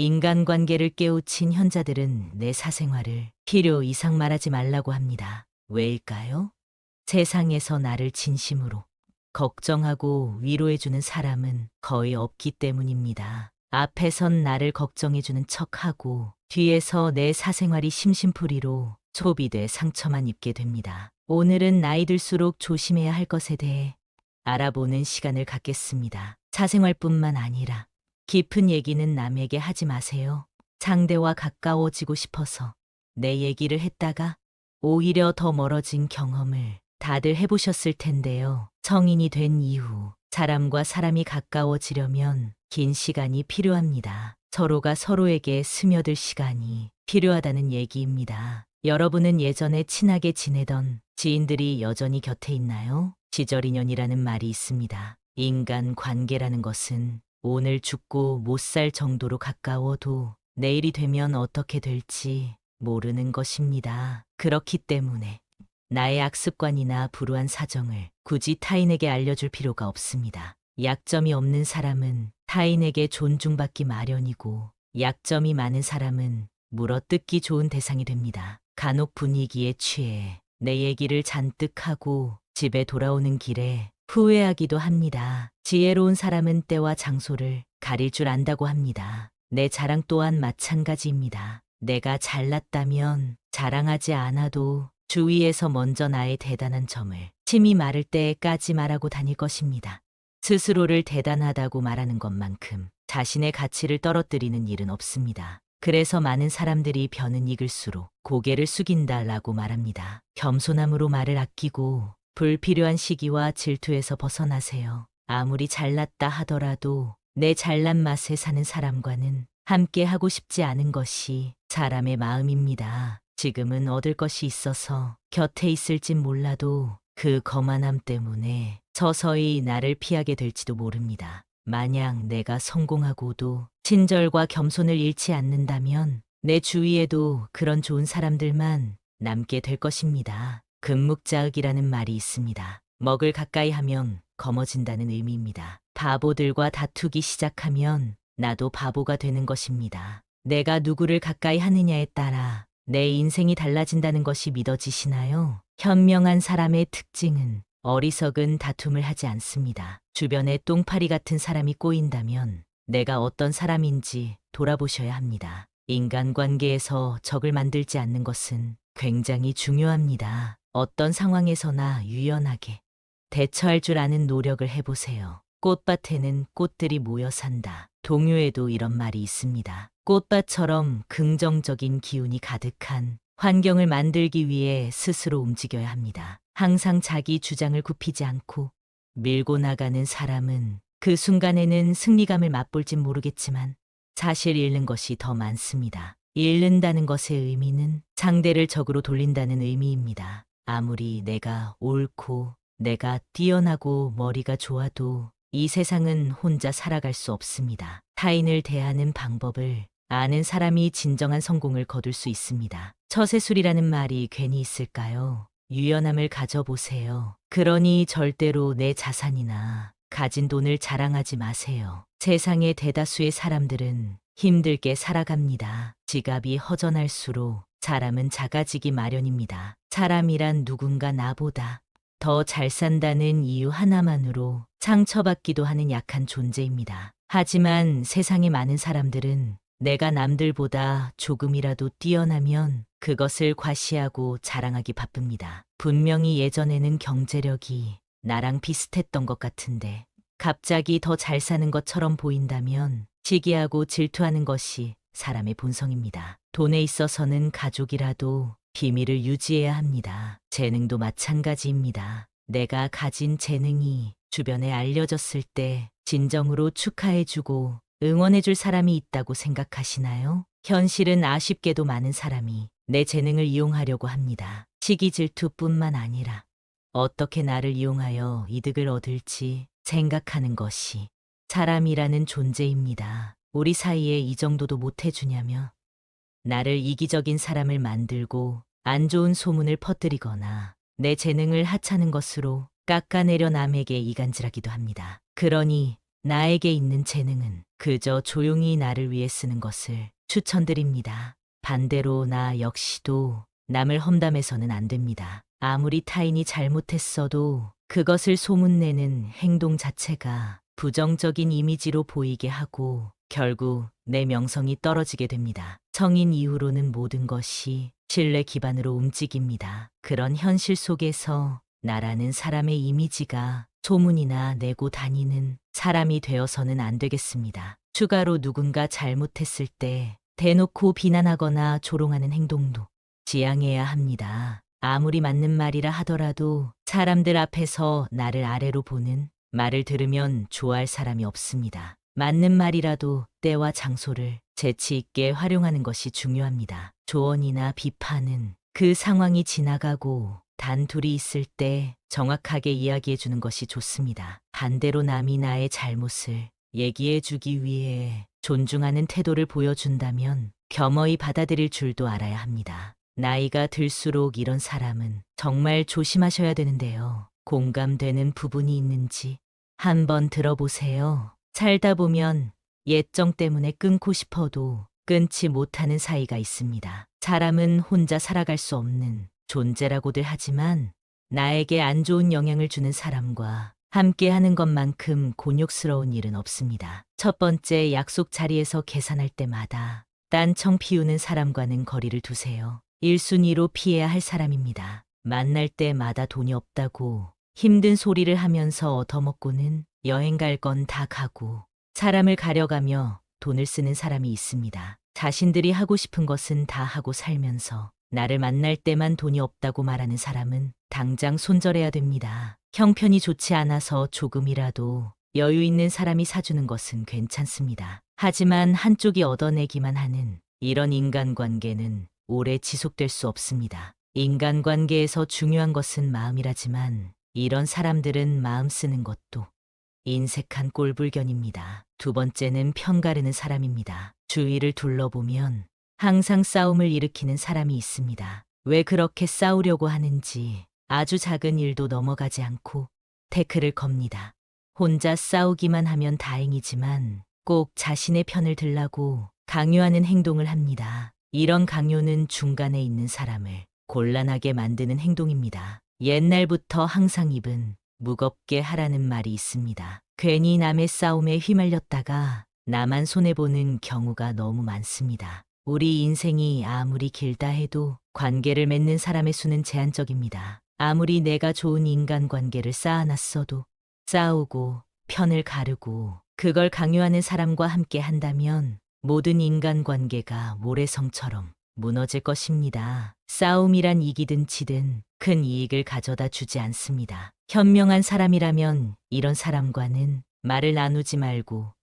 인간관계를 깨우친 현자들은 내 사생활을 필요 이상 말하지 말라고 합니다. 왜일까요? 세상에서 나를 진심으로 걱정하고 위로해주는 사람은 거의 없기 때문입니다. 앞에선 나를 걱정해주는 척하고 뒤에서 내 사생활이 심심풀이로 소비돼 상처만 입게 됩니다. 오늘은 나이 들수록 조심해야 할 것에 대해 알아보는 시간을 갖겠습니다. 사생활뿐만 아니라 깊은 얘기는 남에게 하지 마세요. 상대와 가까워지고 싶어서 내 얘기를 했다가 오히려 더 멀어진 경험을 다들 해보셨을 텐데요. 성인이 된 이후 사람과 사람이 가까워지려면 긴 시간이 필요합니다. 서로가 서로에게 스며들 시간이 필요하다는 얘기입니다. 여러분은 예전에 친하게 지내던 지인들이 여전히 곁에 있나요? 시절 인연이라는 말이 있습니다. 인간 관계라는 것은 오늘 죽고 못 살 정도로 가까워도 내일이 되면 어떻게 될지 모르는 것입니다. 그렇기 때문에 나의 악습관이나 불우한 사정을 굳이 타인에게 알려줄 필요가 없습니다. 약점이 없는 사람은 타인에게 존중받기 마련이고 약점이 많은 사람은 물어뜯기 좋은 대상이 됩니다. 간혹 분위기에 취해 내 얘기를 잔뜩 하고 집에 돌아오는 길에 후회하기도 합니다. 지혜로운 사람은 때와 장소를 가릴 줄 안다고 합니다. 내 자랑 또한 마찬가지입니다. 내가 잘났다면 자랑하지 않아도 주위에서 먼저 나의 대단한 점을 침이 마를 때까지 말하고 다닐 것입니다. 스스로를 대단하다고 말하는 것만큼 자신의 가치를 떨어뜨리는 일은 없습니다. 그래서 많은 사람들이 벼는 익을수록 고개를 숙인다라고 말합니다. 겸손함으로 말을 아끼고 불필요한 시기와 질투에서 벗어나세요. 아무리 잘났다 하더라도 내 잘난 맛에 사는 사람과는 함께 하고 싶지 않은 것이 사람의 마음입니다. 지금은 얻을 것이 있어서 곁에 있을진 몰라도 그 거만함 때문에 서서히 나를 피하게 될지도 모릅니다. 만약 내가 성공하고도 친절과 겸손을 잃지 않는다면 내 주위에도 그런 좋은 사람들만 남게 될 것입니다. 금묵자흑이라는 말이 있습니다. 먹을 가까이 하면 검어진다는 의미입니다. 바보들과 다투기 시작하면 나도 바보가 되는 것입니다. 내가 누구를 가까이 하느냐에 따라 내 인생이 달라진다는 것이 믿어지시나요? 현명한 사람의 특징은 어리석은 다툼을 하지 않습니다. 주변에 똥파리 같은 사람이 꼬인다면 내가 어떤 사람인지 돌아보셔야 합니다. 인간관계에서 적을 만들지 않는 것은 굉장히 중요합니다. 어떤 상황에서나 유연하게 대처할 줄 아는 노력을 해보세요. 꽃밭에는 꽃들이 모여 산다. 동요에도 이런 말이 있습니다. 꽃밭처럼 긍정적인 기운이 가득한 환경을 만들기 위해 스스로 움직여야 합니다. 항상 자기 주장을 굽히지 않고 밀고 나가는 사람은 그 순간에는 승리감을 맛볼진 모르겠지만 사실 잃는 것이 더 많습니다. 잃는다는 것의 의미는 상대를 적으로 돌린다는 의미입니다. 아무리 내가 옳고 내가 뛰어나고 머리가 좋아도 이 세상은 혼자 살아갈 수 없습니다. 타인을 대하는 방법을 아는 사람이 진정한 성공을 거둘 수 있습니다. 처세술이라는 말이 괜히 있을까요? 유연함을 가져보세요. 그러니 절대로 내 자산이나 가진 돈을 자랑하지 마세요. 세상의 대다수의 사람들은 힘들게 살아갑니다. 지갑이 허전할수록 사람은 작아지기 마련입니다. 사람이란 누군가 나보다 더 잘 산다는 이유 하나만으로 상처받기도 하는 약한 존재입니다. 하지만 세상의 많은 사람들은 내가 남들보다 조금이라도 뛰어나면 그것을 과시하고 자랑하기 바쁩니다. 분명히 예전에는 경제력이 나랑 비슷했던 것 같은데 갑자기 더 잘 사는 것처럼 보인다면 시기하고 질투하는 것이 사람의 본성입니다. 돈에 있어서는 가족이라도 비밀을 유지해야 합니다. 재능도 마찬가지입니다. 내가 가진 재능이 주변에 알려졌을 때 진정으로 축하해주고 응원해줄 사람이 있다고 생각하시나요? 현실은 아쉽게도 많은 사람이 내 재능을 이용하려고 합니다. 시기 질투뿐만 아니라 어떻게 나를 이용하여 이득을 얻을지 생각하는 것이 사람이라는 존재입니다. 우리 사이에 이 정도도 못해주냐며 나를 이기적인 사람을 만들고 안 좋은 소문을 퍼뜨리거나 내 재능을 하찮은 것으로 깎아내려 남에게 이간질하기도 합니다. 그러니 나에게 있는 재능은 그 그저 조용히 나를 위해 쓰는 것을 추천드립니다. 반대로 나 역시도 남을 험담해서는 안 됩니다. 아무리 타인이 잘못했어도 그것을 소문내는 행동 자체가 부정적인 이미지로 보이게 하고 결국 내 명성이 떨어지게 됩니다. 성인 이후로는 모든 것이 신뢰 기반으로 움직입니다. 그런 현실 속에서 나라는 사람의 이미지가 소문이나 내고 다니는 사람이 되어서는 안 되겠습니다. 추가로 누군가 잘못했을 때 대놓고 비난하거나 조롱하는 행동도 지양해야 합니다. 아무리 맞는 말이라 하더라도 사람들 앞에서 나를 아래로 보는 말을 들으면 좋아할 사람이 없습니다. 맞는 말이라도 때와 장소를 재치 있게 활용하는 것이 중요합니다. 조언이나 비판은 그 상황이 지나가고 단둘이 있을 때 정확하게 이야기해 주는 것이 좋습니다. 반대로 남이 나의 잘못을 얘기해 주기 위해 존중하는 태도를 보여준다면 겸허히 받아들일 줄도 알아야 합니다. 나이가 들수록 이런 사람은 정말 조심하셔야 되는데요. 공감되는 부분이 있는지 한번 들어보세요. 살다 보면 예정 때문에 끊고 싶어도 끊지 못하는 사이가 있습니다. 사람은 혼자 살아갈 수 없는 존재라고들 하지만 나에게 안 좋은 영향을 주는 사람과 함께 하는 것만큼 곤욕스러운 일은 없습니다. 첫 번째, 약속 자리에서 계산할 때마다 딴청 피우는 사람과는 거리를 두세요. 1순위로 피해야 할 사람입니다. 만날 때마다 돈이 없다고 힘든 소리를 하면서 얻어먹고는 여행 갈 건 다 가고 사람을 가려가며 돈을 쓰는 사람이 있습니다. 자신들이 하고 싶은 것은 다 하고 살면서 나를 만날 때만 돈이 없다고 말하는 사람은 당장 손절해야 됩니다. 형편이 좋지 않아서 조금이라도 여유 있는 사람이 사주는 것은 괜찮습니다. 하지만 한쪽이 얻어내기만 하는 이런 인간관계는 오래 지속될 수 없습니다. 인간관계에서 중요한 것은 마음이라지만 이런 사람들은 마음 쓰는 것도 인색한 꼴불견입니다. 두 번째는 편가르는 사람입니다. 주위를 둘러보면 항상 싸움을 일으키는 사람이 있습니다. 왜 그렇게 싸우려고 하는지 아주 작은 일도 넘어가지 않고 태클을 겁니다. 혼자 싸우기만 하면 다행이지만 꼭 자신의 편을 들라고 강요하는 행동을 합니다. 이런 강요는 중간에 있는 사람을 곤란하게 만드는 행동입니다. 옛날부터 항상 입은 무겁게 하라는 말이 있습니다. 괜히 남의 싸움에 휘말렸다가 나만 손해보는 경우가 너무 많습니다. 우리 인생이 아무리 길다 해도 관계를 맺는 사람의 수는 제한적입니다. 아무리 내가 좋은 인간관계를 쌓아놨어도 싸우고 편을 가르고 그걸 강요하는 사람과 함께 한다면 모든 인간관계가 모래성처럼 무너질 것입니다. 싸움이란 이기든 지든 큰 이익을 가져다 주지 않습니다. 현명한 사람이라면 이런 사람과는 말을 나누지 말고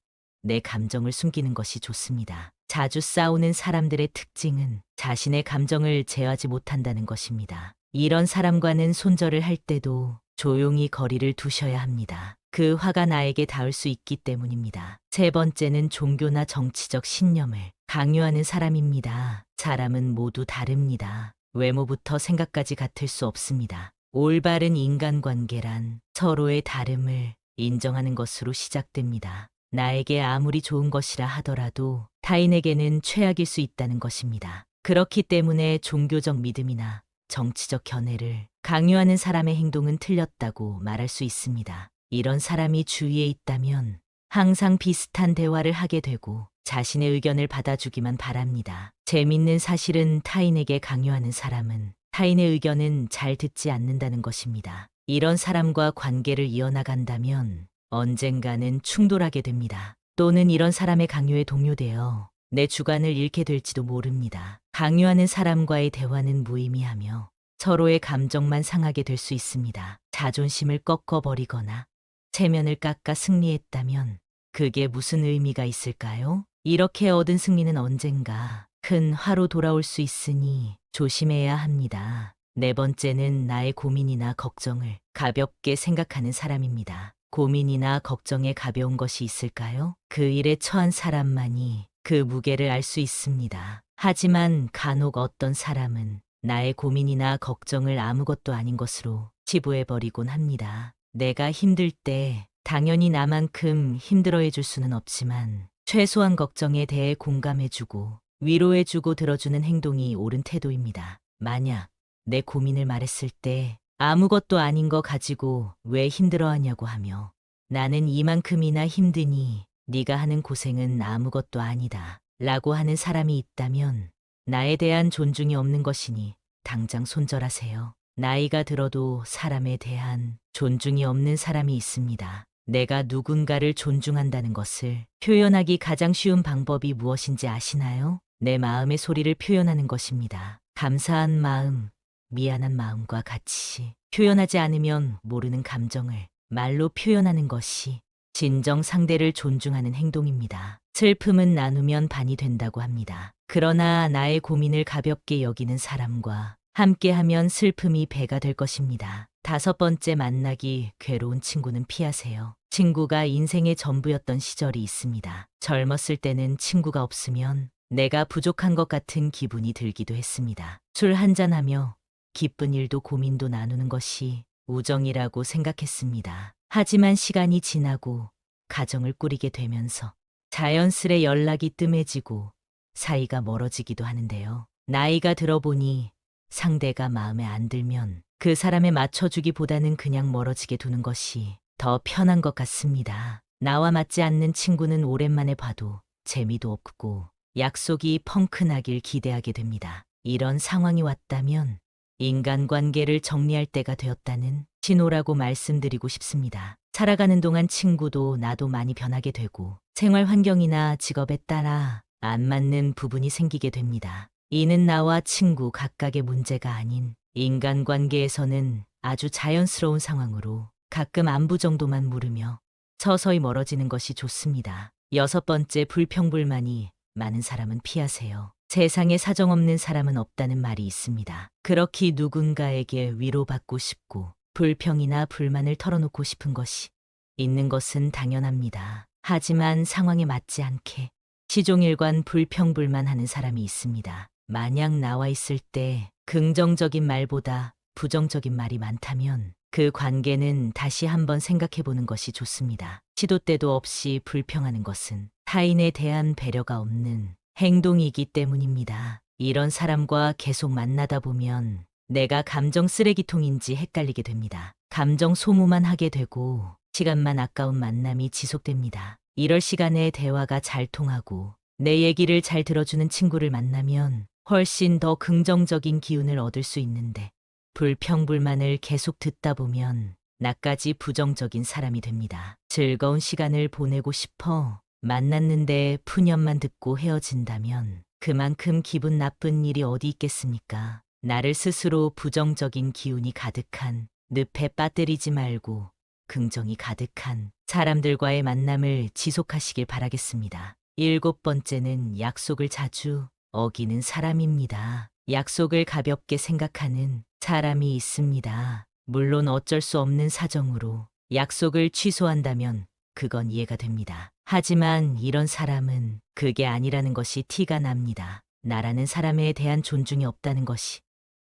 내 감정을 숨기는 것이 좋습니다. 자주 싸우는 사람들의 특징은 자신의 감정을 제어하지 못한다는 것입니다. 이런 사람과는 손절을 할 때도 조용히 거리를 두셔야 합니다. 그 화가 나에게 닿을 수 있기 때문입니다. 세 번째는 종교나 정치적 신념을 강요하는 사람입니다. 사람은 모두 다릅니다. 외모부터 생각까지 같을 수 없습니다. 올바른 인간관계란 서로의 다름을 인정하는 것으로 시작됩니다. 나에게 아무리 좋은 것이라 하더라도 타인에게는 최악일 수 있다는 것입니다. 그렇기 때문에 종교적 믿음이나 정치적 견해를 강요하는 사람의 행동은 틀렸다고 말할 수 있습니다. 이런 사람이 주위에 있다면 항상 비슷한 대화를 하게 되고 자신의 의견을 받아주기만 바랍니다. 재밌는 사실은 타인에게 강요하는 사람은 타인의 의견은 잘 듣지 않는다는 것입니다. 이런 사람과 관계를 이어나간다면 언젠가는 충돌하게 됩니다. 또는 이런 사람의 강요에 동요되어 내 주관을 잃게 될지도 모릅니다. 강요하는 사람과의 대화는 무의미하며 서로의 감정만 상하게 될 수 있습니다. 자존심을 꺾어버리거나 체면을 깎아 승리했다면 그게 무슨 의미가 있을까요? 이렇게 얻은 승리는 언젠가 큰 화로 돌아올 수 있으니 조심해야 합니다. 네 번째는 나의 고민이나 걱정을 가볍게 생각하는 사람입니다. 고민이나 걱정에 가벼운 것이 있을까요? 그 일에 처한 사람만이 그 무게를 알 수 있습니다. 하지만 간혹 어떤 사람은 나의 고민이나 걱정을 아무것도 아닌 것으로 치부해버리곤 합니다. 내가 힘들 때 당연히 나만큼 힘들어해 줄 수는 없지만 최소한 걱정에 대해 공감해주고 위로해주고 들어주는 행동이 옳은 태도입니다. 만약 내 고민을 말했을 때 아무것도 아닌 거 가지고 왜 힘들어하냐고 하며 나는 이만큼이나 힘드니 네가 하는 고생은 아무것도 아니다 라고 하는 사람이 있다면 나에 대한 존중이 없는 것이니 당장 손절하세요. 나이가 들어도 사람에 대한 존중이 없는 사람이 있습니다. 내가 누군가를 존중한다는 것을 표현하기 가장 쉬운 방법이 무엇인지 아시나요? 내 마음의 소리를 표현하는 것입니다. 감사한 마음, 미안한 마음과 같이 표현하지 않으면 모르는 감정을 말로 표현하는 것이 진정 상대를 존중하는 행동입니다. 슬픔은 나누면 반이 된다고 합니다. 그러나 나의 고민을 가볍게 여기는 사람과 함께하면 슬픔이 배가 될 것입니다. 5번째, 만나기 괴로운 친구는 피하세요. 친구가 인생의 전부였던 시절이 있습니다. 젊었을 때는 친구가 없으면 내가 부족한 것 같은 기분이 들기도 했습니다. 술 한잔하며 기쁜 일도 고민도 나누는 것이 우정이라고 생각했습니다. 하지만 시간이 지나고 가정을 꾸리게 되면서 자연스레 연락이 뜸해지고 사이가 멀어지기도 하는데요. 나이가 들어보니 상대가 마음에 안 들면 그 사람에 맞춰주기보다는 그냥 멀어지게 두는 것이 더 편한 것 같습니다. 나와 맞지 않는 친구는 오랜만에 봐도 재미도 없고 약속이 펑크나길 기대하게 됩니다. 이런 상황이 왔다면 인간관계를 정리할 때가 되었다는 신호라고 말씀드리고 싶습니다. 살아가는 동안 친구도 나도 많이 변하게 되고 생활 환경이나 직업에 따라 안 맞는 부분이 생기게 됩니다. 이는 나와 친구 각각의 문제가 아닌 인간관계에서는 아주 자연스러운 상황으로 가끔 안부 정도만 물으며 서서히 멀어지는 것이 좋습니다. 6번째, 불평불만이 많은 사람은 피하세요. 세상에 사정없는 사람은 없다는 말이 있습니다. 그렇게 누군가에게 위로받고 싶고 불평이나 불만을 털어놓고 싶은 것이 있는 것은 당연합니다. 하지만 상황에 맞지 않게 시종일관 불평불만하는 사람이 있습니다. 만약 나와 있을 때 긍정적인 말보다 부정적인 말이 많다면 그 관계는 다시 한번 생각해 보는 것이 좋습니다. 시도 때도 없이 불평하는 것은 타인에 대한 배려가 없는 행동이기 때문입니다. 이런 사람과 계속 만나다 보면 내가 감정 쓰레기통인지 헷갈리게 됩니다. 감정 소모만 하게 되고 시간만 아까운 만남이 지속됩니다. 이럴 시간에 대화가 잘 통하고 내 얘기를 잘 들어주는 친구를 만나면 훨씬 더 긍정적인 기운을 얻을 수 있는데 불평불만을 계속 듣다 보면 나까지 부정적인 사람이 됩니다. 즐거운 시간을 보내고 싶어 만났는데 푸념만 듣고 헤어진다면 그만큼 기분 나쁜 일이 어디 있겠습니까? 나를 스스로 부정적인 기운이 가득한 늪에 빠뜨리지 말고 긍정이 가득한 사람들과의 만남을 지속하시길 바라겠습니다. 7번째는 약속을 자주 어기는 사람입니다. 약속을 가볍게 생각하는 사람이 있습니다. 물론 어쩔 수 없는 사정으로 약속을 취소한다면 그건 이해가 됩니다. 하지만 이런 사람은 그게 아니라는 것이 티가 납니다. 나라는 사람에 대한 존중이 없다는 것이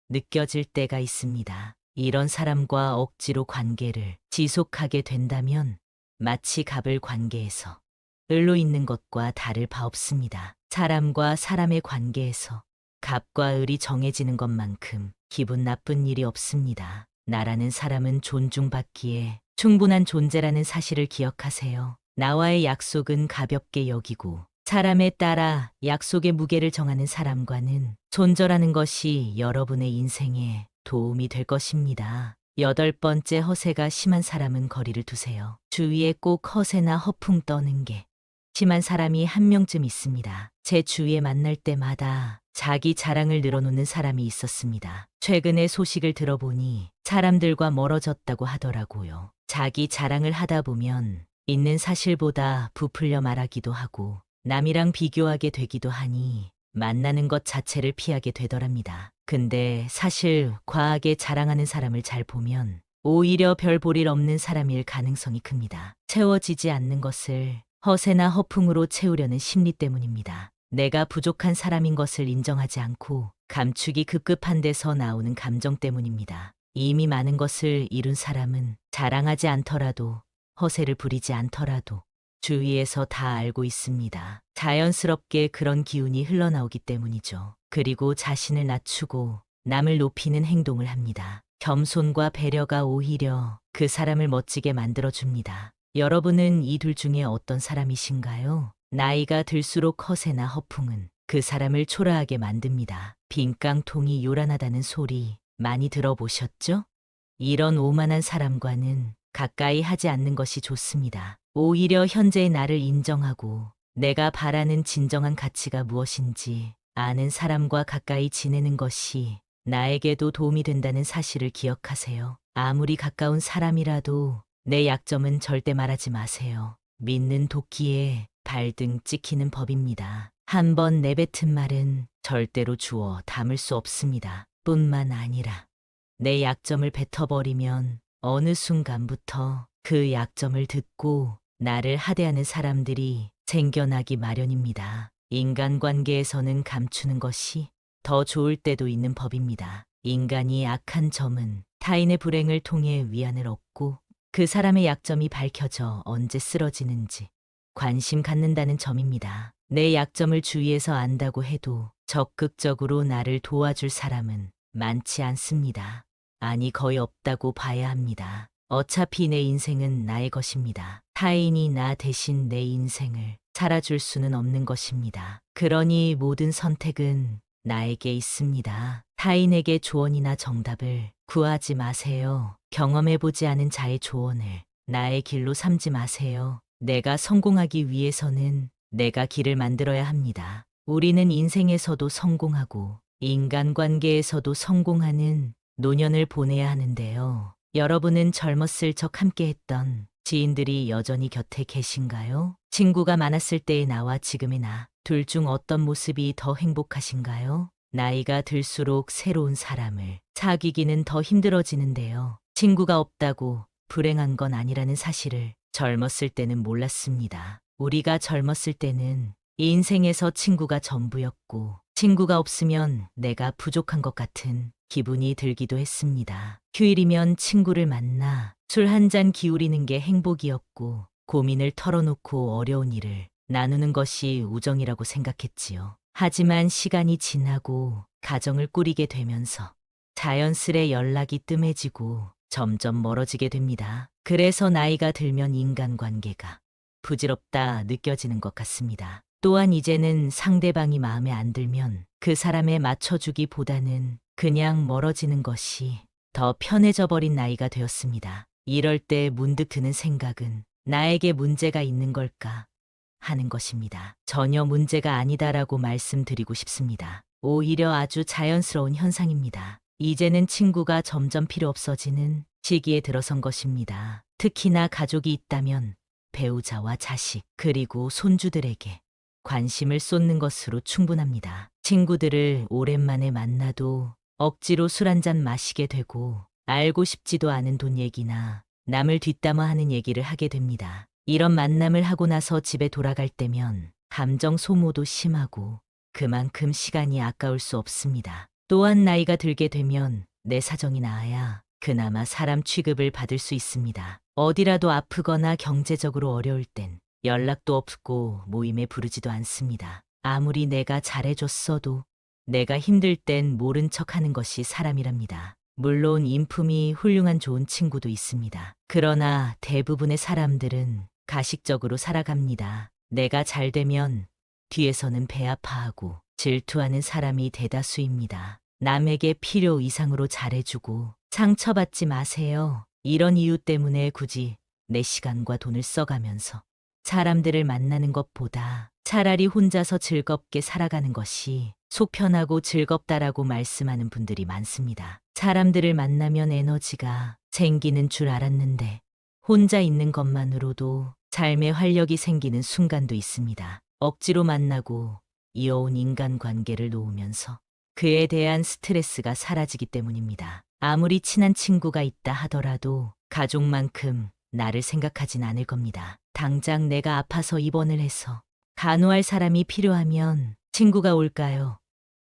느껴질 때가 있습니다. 이런 사람과 억지로 관계를 지속하게 된다면 마치 갑을 관계에서 을로 있는 것과 다를 바 없습니다. 사람과 사람의 관계에서 갑과 을이 정해지는 것만큼 기분 나쁜 일이 없습니다. 나라는 사람은 존중받기에 충분한 존재라는 사실을 기억하세요. 나와의 약속은 가볍게 여기고 사람에 따라 약속의 무게를 정하는 사람과는 손절하는 것이 여러분의 인생에 도움이 될 것입니다. 8번째, 허세가 심한 사람은 거리를 두세요. 주위에 꼭 허세나 허풍 떠는 게 심한 사람이 한 명쯤 있습니다. 제 주위에 만날 때마다 자기 자랑을 늘어놓는 사람이 있었습니다. 최근에 소식을 들어보니 사람들과 멀어졌다고 하더라고요. 자기 자랑을 하다 보면 있는 사실보다 부풀려 말하기도 하고 남이랑 비교하게 되기도 하니 만나는 것 자체를 피하게 되더랍니다. 근데 사실 과하게 자랑하는 사람을 잘 보면 오히려 별 볼 일 없는 사람일 가능성이 큽니다. 채워지지 않는 것을 허세나 허풍으로 채우려는 심리 때문입니다. 내가 부족한 사람인 것을 인정하지 않고 감추기 급급한 데서 나오는 감정 때문입니다. 이미 많은 것을 이룬 사람은 자랑하지 않더라도 허세를 부리지 않더라도 주위에서 다 알고 있습니다. 자연스럽게 그런 기운이 흘러나오기 때문이죠. 그리고 자신을 낮추고 남을 높이는 행동을 합니다. 겸손과 배려가 오히려 그 사람을 멋지게 만들어줍니다. 여러분은 이 둘 중에 어떤 사람이신가요? 나이가 들수록 허세나 허풍은 그 사람을 초라하게 만듭니다. 빈깡통이 요란하다는 소리 많이 들어보셨죠? 이런 오만한 사람과는 가까이 하지 않는 것이 좋습니다. 오히려 현재의 나를 인정하고 내가 바라는 진정한 가치가 무엇인지 아는 사람과 가까이 지내는 것이 나에게도 도움이 된다는 사실을 기억하세요. 아무리 가까운 사람이라도 내 약점은 절대 말하지 마세요. 믿는 도끼에 발등 찍히는 법입니다. 한 번 내뱉은 말은 절대로 주워 담을 수 없습니다. 뿐만 아니라 내 약점을 뱉어버리면 어느 순간부터 그 약점을 듣고 나를 하대하는 사람들이 생겨나기 마련입니다. 인간관계에서는 감추는 것이 더 좋을 때도 있는 법입니다. 인간이 악한 점은 타인의 불행을 통해 위안을 얻고 그 사람의 약점이 밝혀져 언제 쓰러지는지 관심 갖는다는 점입니다. 내 약점을 주위에서 안다고 해도 적극적으로 나를 도와줄 사람은 많지 않습니다. 아니, 거의 없다고 봐야 합니다. 어차피 내 인생은 나의 것입니다. 타인이 나 대신 내 인생을 살아줄 수는 없는 것입니다. 그러니 모든 선택은 나에게 있습니다. 타인에게 조언이나 정답을 구하지 마세요. 경험해보지 않은 자의 조언을 나의 길로 삼지 마세요. 내가 성공하기 위해서는 내가 길을 만들어야 합니다. 우리는 인생에서도 성공하고 인간관계에서도 성공하는 노년을 보내야 하는데요. 여러분은 젊었을 적 함께했던 지인들이 여전히 곁에 계신가요? 친구가 많았을 때의 나와 지금의 나, 둘 중 어떤 모습이 더 행복하신가요? 나이가 들수록 새로운 사람을 사귀기는 더 힘들어지는데요. 친구가 없다고 불행한 건 아니라는 사실을 젊었을 때는 몰랐습니다. 우리가 젊었을 때는 인생에서 친구가 전부였고 친구가 없으면 내가 부족한 것 같은 기분이 들기도 했습니다. 휴일이면 친구를 만나 술 한 잔 기울이는 게 행복이었고 고민을 털어놓고 어려운 일을 나누는 것이 우정이라고 생각했지요. 하지만 시간이 지나고 가정을 꾸리게 되면서 자연스레 연락이 뜸해지고 점점 멀어지게 됩니다. 그래서 나이가 들면 인간관계가 부질없다 느껴지는 것 같습니다. 또한 이제는 상대방이 마음에 안 들면 그 사람에 맞춰주기보다는 그냥 멀어지는 것이 더 편해져 버린 나이가 되었습니다. 이럴 때 문득 드는 생각은 나에게 문제가 있는 걸까 하는 것입니다. 전혀 문제가 아니다라고 말씀드리고 싶습니다. 오히려 아주 자연스러운 현상입니다. 이제는 친구가 점점 필요 없어지는 시기에 들어선 것입니다. 특히나 가족이 있다면 배우자와 자식 그리고 손주들에게 관심을 쏟는 것으로 충분합니다. 친구들을 오랜만에 만나도 억지로 술 한잔 마시게 되고 알고 싶지도 않은 돈 얘기나 남을 뒷담화하는 얘기를 하게 됩니다. 이런 만남을 하고 나서 집에 돌아갈 때면 감정 소모도 심하고 그만큼 시간이 아까울 수 없습니다. 또한 나이가 들게 되면 내 사정이 나아야 그나마 사람 취급을 받을 수 있습니다. 어디라도 아프거나 경제적으로 어려울 땐 연락도 없고 모임에 부르지도 않습니다. 아무리 내가 잘해줬어도 내가 힘들 땐 모른 척하는 것이 사람이랍니다. 물론 인품이 훌륭한 좋은 친구도 있습니다. 그러나 대부분의 사람들은 가식적으로 살아갑니다. 내가 잘 되면 뒤에서는 배 아파하고 질투하는 사람이 대다수입니다. 남에게 필요 이상으로 잘해주고 상처받지 마세요. 이런 이유 때문에 굳이 내 시간과 돈을 써가면서 사람들을 만나는 것보다 차라리 혼자서 즐겁게 살아가는 것이 속 편하고 즐겁다라고 말씀하는 분들이 많습니다. 사람들을 만나면 에너지가 생기는 줄 알았는데 혼자 있는 것만으로도 삶에 활력이 생기는 순간도 있습니다. 억지로 만나고 이어온 인간관계를 놓으면서 그에 대한 스트레스가 사라지기 때문입니다. 아무리 친한 친구가 있다 하더라도 가족만큼 나를 생각하진 않을 겁니다. 당장 내가 아파서 입원을 해서 간호할 사람이 필요하면 친구가 올까요?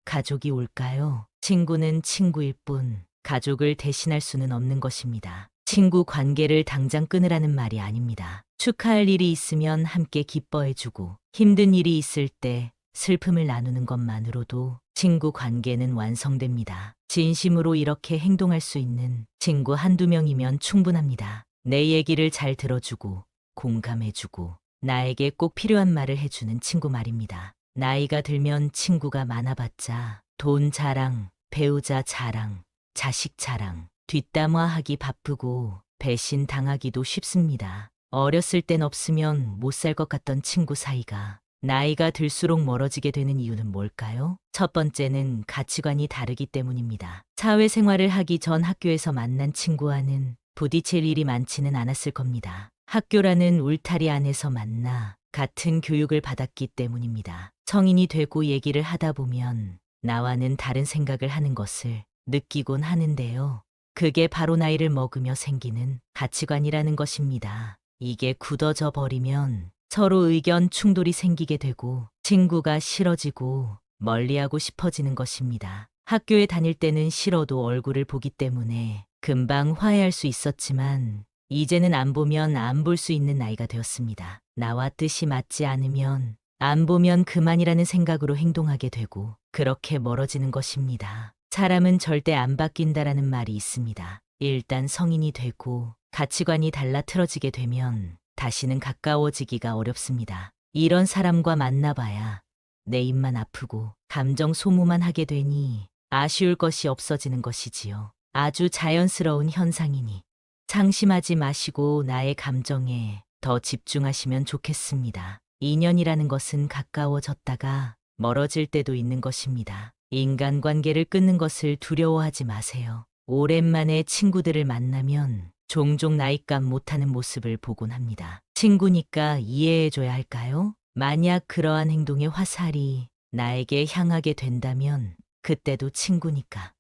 가족이 올까요? 친구는 친구일 뿐 가족을 대신할 수는 없는 것입니다. 친구 관계를 당장 끊으라는 말이 아닙니다. 축하할 일이 있으면 함께 기뻐해주고 힘든 일이 있을 때 슬픔을 나누는 것만으로도 친구 관계는 완성됩니다. 진심으로 이렇게 행동할 수 있는 친구 한두 명이면 충분합니다. 내 얘기를 잘 들어주고 공감해주고 나에게 꼭 필요한 말을 해주는 친구 말입니다. 나이가 들면 친구가 많아봤자 돈 자랑, 배우자 자랑, 자식 자랑, 뒷담화하기 바쁘고 배신 당하기도 쉽습니다. 어렸을 땐 없으면 못 살 것 같던 친구 사이가 나이가 들수록 멀어지게 되는 이유는 뭘까요? 첫 번째는 가치관이 다르기 때문입니다. 사회생활을 하기 전 학교에서 만난 친구와는 부딪힐 일이 많지는 않았을 겁니다. 학교라는 울타리 안에서 만나 같은 교육을 받았기 때문입니다. 성인이 되고 얘기를 하다 보면 나와는 다른 생각을 하는 것을 느끼곤 하는데요. 그게 바로 나이를 먹으며 생기는 가치관이라는 것입니다. 이게 굳어져 버리면 서로 의견 충돌이 생기게 되고 친구가 싫어지고 멀리하고 싶어지는 것입니다. 학교에 다닐 때는 싫어도 얼굴을 보기 때문에 금방 화해할 수 있었지만 이제는 안 보면 안 볼 수 있는 나이가 되었습니다. 나와 뜻이 맞지 않으면 안 보면 그만이라는 생각으로 행동하게 되고 그렇게 멀어지는 것입니다. 사람은 절대 안 바뀐다라는 말이 있습니다. 일단 성인이 되고 가치관이 달라 틀어지게 되면 다시는 가까워지기가 어렵습니다. 이런 사람과 만나봐야 내 입만 아프고 감정 소모만 하게 되니 아쉬울 것이 없어지는 것이지요. 아주 자연스러운 현상이니 상심하지 마시고 나의 감정에 더 집중하시면 좋겠습니다. 인연이라는 것은 가까워졌다가 멀어질 때도 있는 것입니다. 인간관계를 끊는 것을 두려워하지 마세요. 오랜만에 친구들을 만나면 종종 나이값 못하는 모습을 보곤 합니다. 친구니까 이해해줘야 할까요? 만약 그러한 행동의 화살이 나에게 향하게 된다면 그때도 친구니까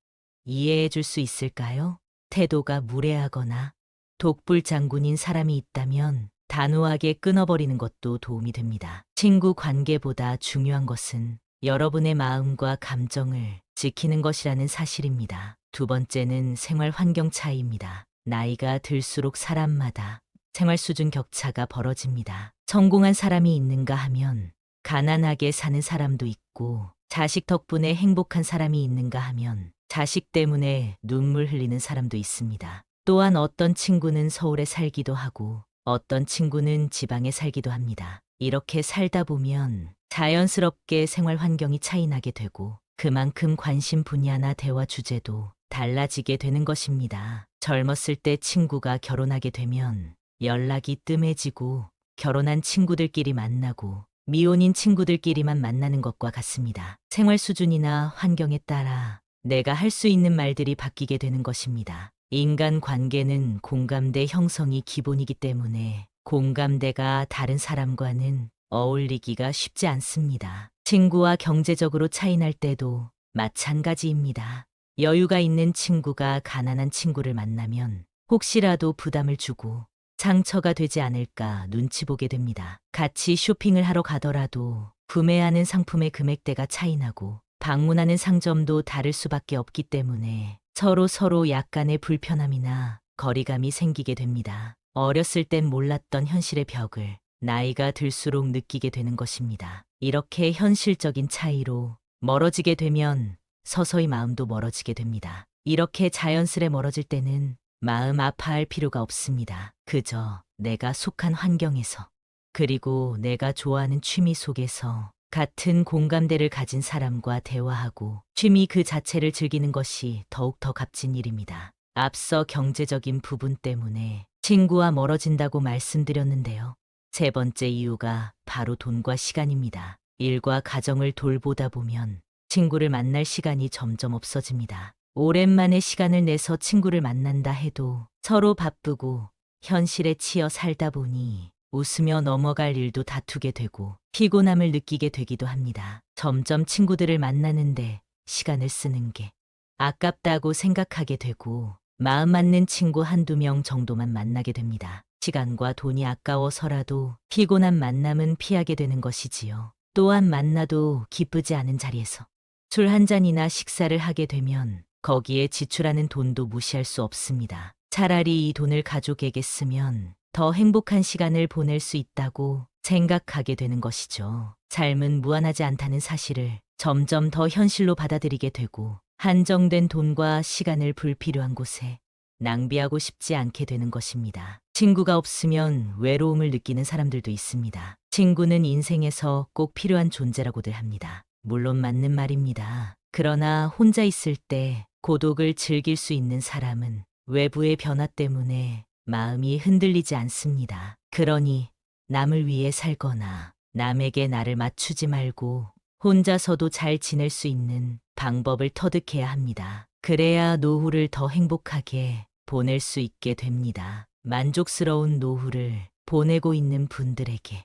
이해해줄 수 있을까요? 태도가 무례하거나 독불장군인 사람이 있다면 단호하게 끊어버리는 것도 도움이 됩니다. 친구 관계보다 중요한 것은 여러분의 마음과 감정을 지키는 것이라는 사실입니다. 두 번째는 생활 환경 차이입니다. 나이가 들수록 사람마다 생활 수준 격차가 벌어집니다. 성공한 사람이 있는가 하면 가난하게 사는 사람도 있고 자식 덕분에 행복한 사람이 있는가 하면 자식 때문에 눈물 흘리는 사람도 있습니다. 또한 어떤 친구는 서울에 살기도 하고 어떤 친구는 지방에 살기도 합니다. 이렇게 살다 보면 자연스럽게 생활 환경이 차이나게 되고 그만큼 관심 분야나 대화 주제도 달라지게 되는 것입니다. 젊었을 때 친구가 결혼하게 되면 연락이 뜸해지고 결혼한 친구들끼리 만나고 미혼인 친구들끼리만 만나는 것과 같습니다. 생활 수준이나 환경에 따라 내가 할 수 있는 말들이 바뀌게 되는 것입니다. 인간 관계는 공감대 형성이 기본이기 때문에 공감대가 다른 사람과는 어울리기가 쉽지 않습니다. 친구와 경제적으로 차이날 때도 마찬가지입니다. 여유가 있는 친구가 가난한 친구를 만나면 혹시라도 부담을 주고 상처가 되지 않을까 눈치 보게 됩니다. 같이 쇼핑을 하러 가더라도 구매하는 상품의 금액대가 차이나고 방문하는 상점도 다를 수밖에 없기 때문에 서로 약간의 불편함이나 거리감이 생기게 됩니다. 어렸을 땐 몰랐던 현실의 벽을 나이가 들수록 느끼게 되는 것입니다. 이렇게 현실적인 차이로 멀어지게 되면 서서히 마음도 멀어지게 됩니다. 이렇게 자연스레 멀어질 때는 마음 아파할 필요가 없습니다. 그저 내가 속한 환경에서 그리고 내가 좋아하는 취미 속에서 같은 공감대를 가진 사람과 대화하고 취미 그 자체를 즐기는 것이 더욱더 값진 일입니다. 앞서 경제적인 부분 때문에 친구와 멀어진다고 말씀드렸는데요. 세 번째 이유가 바로 돈과 시간입니다. 일과 가정을 돌보다 보면 친구를 만날 시간이 점점 없어집니다. 오랜만에 시간을 내서 친구를 만난다 해도 서로 바쁘고 현실에 치여 살다 보니 웃으며 넘어갈 일도 다투게 되고 피곤함을 느끼게 되기도 합니다. 점점 친구들을 만나는데 시간을 쓰는 게 아깝다고 생각하게 되고 마음 맞는 친구 한두 명 정도만 만나게 됩니다. 시간과 돈이 아까워서라도 피곤한 만남은 피하게 되는 것이지요. 또한 만나도 기쁘지 않은 자리에서 술 한 잔이나 식사를 하게 되면 거기에 지출하는 돈도 무시할 수 없습니다. 차라리 이 돈을 가족에게 쓰면 더 행복한 시간을 보낼 수 있다고 생각하게 되는 것이죠. 삶은 무한하지 않다는 사실을 점점 더 현실로 받아들이게 되고 한정된 돈과 시간을 불필요한 곳에 낭비하고 싶지 않게 되는 것입니다. 친구가 없으면 외로움을 느끼는 사람들도 있습니다. 친구는 인생에서 꼭 필요한 존재라고들 합니다. 물론 맞는 말입니다. 그러나 혼자 있을 때 고독을 즐길 수 있는 사람은 외부의 변화 때문에 마음이 흔들리지 않습니다. 그러니 남을 위해 살거나 남에게 나를 맞추지 말고 혼자서도 잘 지낼 수 있는 방법을 터득해야 합니다. 그래야 노후를 더 행복하게 보낼 수 있게 됩니다. 만족스러운 노후를 보내고 있는 분들에게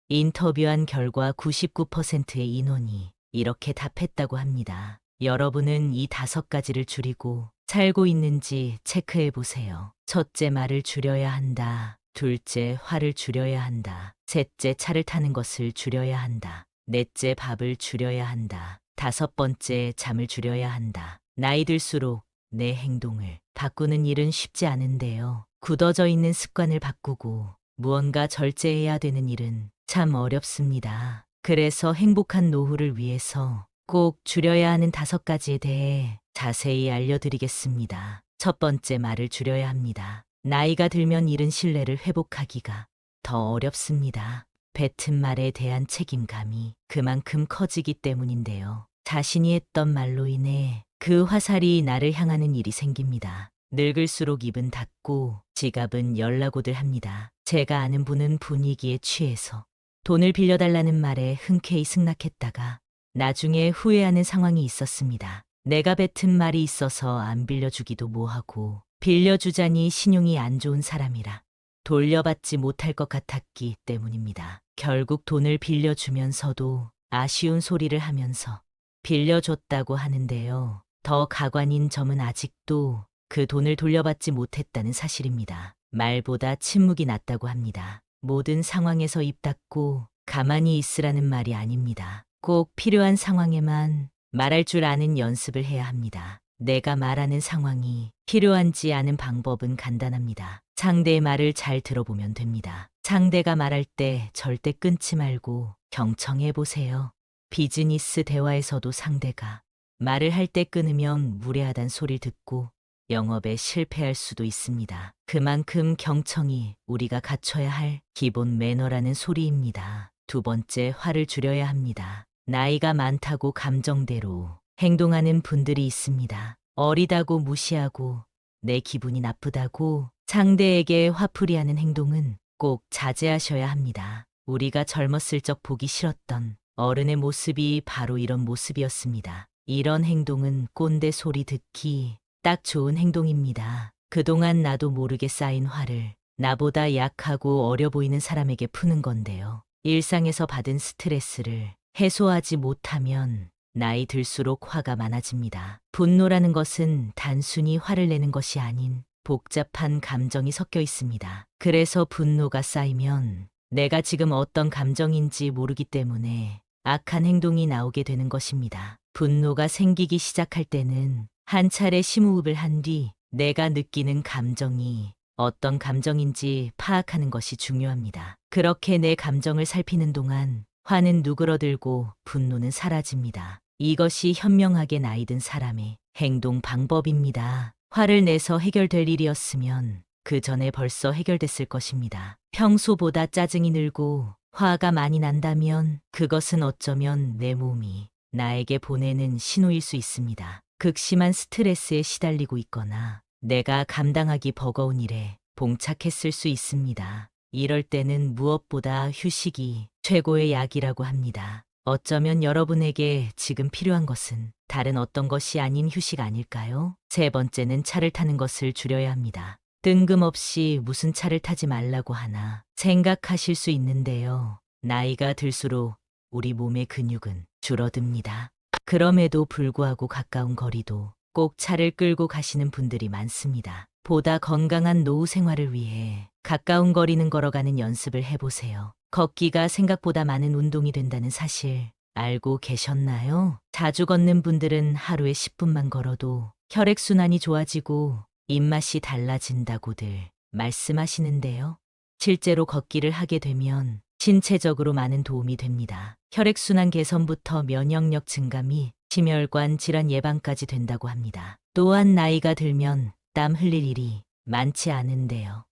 인터뷰한 결과 99%의 인원이 이렇게 답했다고 합니다. 여러분은 이 5가지를 줄이고 살고 있는지 체크해 보세요. 첫째, 말을 줄여야 한다. 둘째, 화를 줄여야 한다. 셋째, 차를 타는 것을 줄여야 한다. 넷째, 밥을 줄여야 한다. 5번째, 잠을 줄여야 한다. 나이 들수록 내 행동을 바꾸는 일은 쉽지 않은데요. 굳어져 있는 습관을 바꾸고 무언가 절제해야 되는 일은 참 어렵습니다. 그래서 행복한 노후를 위해서 꼭 줄여야 하는 5가지에 대해 자세히 알려드리겠습니다. 첫 번째, 말을 줄여야 합니다. 나이가 들면 잃은 신뢰를 회복하기가 더 어렵습니다. 뱉은 말에 대한 책임감이 그만큼 커지기 때문인데요. 자신이 했던 말로 인해 그 화살이 나를 향하는 일이 생깁니다. 늙을수록 입은 닫고 지갑은 열라고들 합니다. 제가 아는 분은 분위기에 취해서 돈을 빌려달라는 말에 흔쾌히 승낙했다가 나중에 후회하는 상황이 있었습니다. 내가 뱉은 말이 있어서 안 빌려주기도 뭐하고 빌려주자니 신용이 안 좋은 사람이라 돌려받지 못할 것 같았기 때문입니다. 결국 돈을 빌려주면서도 아쉬운 소리를 하면서 빌려줬다고 하는데요. 더 가관인 점은 아직도 그 돈을 돌려받지 못했다는 사실입니다. 말보다 침묵이 낫다고 합니다. 모든 상황에서 입 닫고 가만히 있으라는 말이 아닙니다. 꼭 필요한 상황에만 말할 줄 아는 연습을 해야 합니다. 내가 말하는 상황이 필요한지 아는 방법은 간단합니다. 상대의 말을 잘 들어보면 됩니다. 상대가 말할 때 절대 끊지 말고 경청해 보세요. 비즈니스 대화에서도 상대가 말을 할 때 끊으면 무례하단 소리를 듣고 영업에 실패할 수도 있습니다. 그만큼 경청이 우리가 갖춰야 할 기본 매너라는 소리입니다. 두 번째, 화를 줄여야 합니다. 나이가 많다고 감정대로 행동하는 분들이 있습니다. 어리다고 무시하고 내 기분이 나쁘다고 상대에게 화풀이하는 행동은 꼭 자제하셔야 합니다. 우리가 젊었을 적 보기 싫었던 어른의 모습이 바로 이런 모습이었습니다. 이런 행동은 꼰대 소리 듣기 딱 좋은 행동입니다. 그동안 나도 모르게 쌓인 화를 나보다 약하고 어려 보이는 사람에게 푸는 건데요. 일상에서 받은 스트레스를 해소하지 못하면 나이 들수록 화가 많아집니다. 분노라는 것은 단순히 화를 내는 것이 아닌 복잡한 감정이 섞여 있습니다. 그래서 분노가 쌓이면 내가 지금 어떤 감정인지 모르기 때문에 악한 행동이 나오게 되는 것입니다. 분노가 생기기 시작할 때는 한 차례 심호흡을 한 뒤 내가 느끼는 감정이 어떤 감정인지 파악하는 것이 중요합니다. 그렇게 내 감정을 살피는 동안 화는 누그러들고 분노는 사라집니다. 이것이 현명하게 나이 든 사람의 행동 방법입니다. 화를 내서 해결될 일이었으면 그 전에 벌써 해결됐을 것입니다. 평소보다 짜증이 늘고 화가 많이 난다면 그것은 어쩌면 내 몸이 나에게 보내는 신호일 수 있습니다. 극심한 스트레스에 시달리고 있거나 내가 감당하기 버거운 일에 봉착했을 수 있습니다. 이럴 때는 무엇보다 휴식이 최고의 약이라고 합니다. 어쩌면 여러분에게 지금 필요한 것은 다른 어떤 것이 아닌 휴식 아닐까요? 세 번째는 차를 타는 것을 줄여야 합니다. 뜬금없이 무슨 차를 타지 말라고 하나 생각하실 수 있는데요. 나이가 들수록 우리 몸의 근육은 줄어듭니다. 그럼에도 불구하고 가까운 거리도 꼭 차를 끌고 가시는 분들이 많습니다. 보다 건강한 노후 생활을 위해 가까운 거리는 걸어가는 연습을 해보세요. 걷기가 생각보다 많은 운동이 된다는 사실 알고 계셨나요? 자주 걷는 분들은 하루에 10분만 걸어도 혈액순환이 좋아지고 입맛이 달라진다고들 말씀하시는데요. 실제로 걷기를 하게 되면 신체적으로 많은 도움이 됩니다. 혈액순환 개선부터 면역력 증가 및 심혈관 질환 예방까지 된다고 합니다. 또한 나이가 들면 땀 흘릴 일이 많지 않은데요.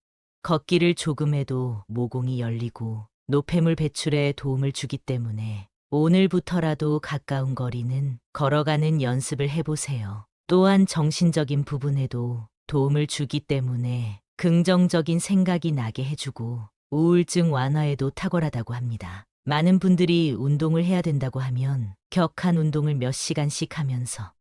걷기를 조금 해도 모공이 열리고 노폐물 배출에 도움을 주기 때문에 오늘부터라도 가까운 거리는 걸어가는 연습을 해보세요. 또한 정신적인 부분에도 도움을 주기 때문에 긍정적인 생각이 나게 해주고 우울증 완화에도 탁월하다고 합니다. 많은 분들이 운동을 해야 된다고 하면 격한 운동을 몇 시간씩 하면서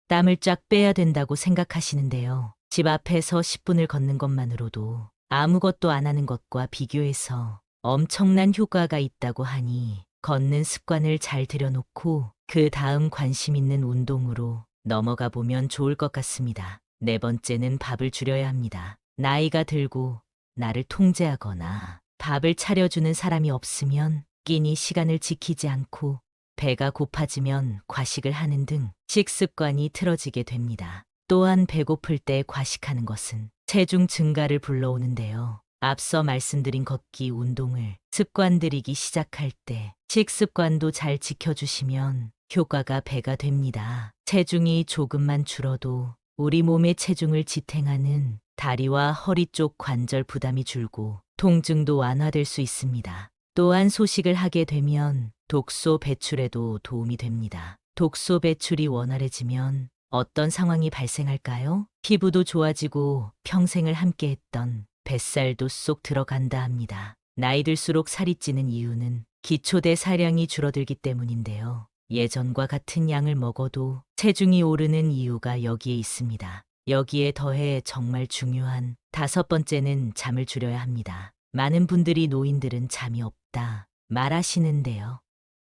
땀을 쫙 빼야 된다고 생각하시는데요. 집 앞에서 10분을 걷는 것만으로도 아무것도 안 하는 것과 비교해서 엄청난 효과가 있다고 하니 걷는 습관을 잘 들여놓고 그 다음 관심 있는 운동으로 넘어가 보면 좋을 것 같습니다. 네 번째는 밥을 줄여야 합니다. 나이가 들고 나를 통제하거나 밥을 차려주는 사람이 없으면 끼니 시간을 지키지 않고 배가 고파지면 과식을 하는 등 식습관이 틀어지게 됩니다. 또한 배고플 때 과식하는 것은 체중 증가를 불러오는데요. 앞서 말씀드린 걷기 운동을 습관들이기 시작할 때 식습관도 잘 지켜주시면 효과가 배가 됩니다. 체중이 조금만 줄어도 우리 몸의 체중을 지탱하는 다리와 허리 쪽 관절 부담이 줄고 통증도 완화될 수 있습니다. 또한 소식을 하게 되면 독소 배출에도 도움이 됩니다. 독소 배출이 원활해지면 어떤 상황이 발생할까요? 피부도 좋아지고 평생을 함께했던 뱃살도 쏙 들어간다 합니다. 나이 들수록 살이 찌는 이유는 기초대사량이 줄어들기 때문인데요. 예전과 같은 양을 먹어도 체중이 오르는 이유가 여기에 있습니다. 여기에 더해 정말 중요한 다섯 번째는 잠을 줄여야 합니다. 많은 분들이 노인들은 잠이 없다 말하시는데요.